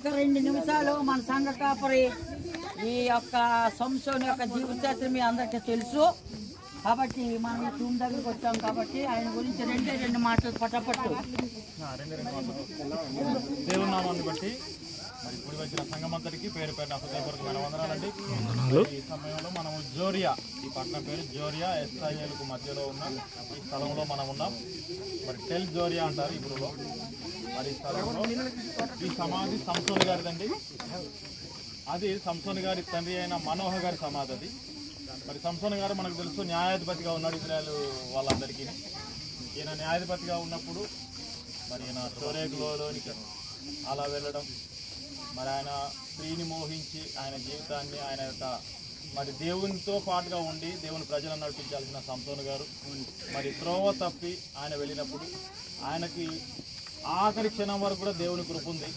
ఒక్క 2 నిమిషాలు మన సంఘ కాపరి ఈ యొక్క సంసోను యొక్క జీవిత చరిత్ర మీ అందరికీ తెలుసు కాబట్టి మనం ఈ తూము దగ్గరికి వచ్చాం కాబట్టి ఆయన గురించి 2 మాటలు పట్టపట్టు. దేవుని నామాన్ని బట్టి మరి ఇప్పుడు వచ్చిన సంఘమంతటికి పేరు పేరున హృదయపూర్వకమైన వందనాలండి. ఈ సమయంలో మనము జోరియా, ఈ పట్టణం పేరు జోరియా, ఎస్ఐఏలకు మధ్యలో ఉన్న ఈ స్థలంలో మనం ఉన్నాం. మరి టెల్ జోరియా అంటారు ఇప్పుడు. మరి ఈ స్థలంలో ఈ సమాధి సంసోను గారిదండి. అది సంసోను గారి తండ్రి అయిన మనోహ గారి సమాధి అది. మరి సంసోను గారు మనకు తెలుసు న్యాయాధిపతిగా ఉన్నాడు ఇజ్రాయేలు వాళ్ళందరికీ. ఈయన న్యాయాధిపతిగా ఉన్నప్పుడు మరి ఈయన షోరేగులోనికి అలా వెళ్ళడం, మరి ఆయన స్త్రీని మోహించి ఆయన జీవితాన్ని ఆయన యొక్క మరి దేవునితో పాటుగా ఉండి దేవుని ప్రజలను నడిపించాల్సిన సంసోను గారు మరి త్రోవ తప్పి ఆయన వెళ్ళినప్పుడు ఆయనకి ఆఖరి క్షణం వరకు కూడా దేవుని కృప ఉంది.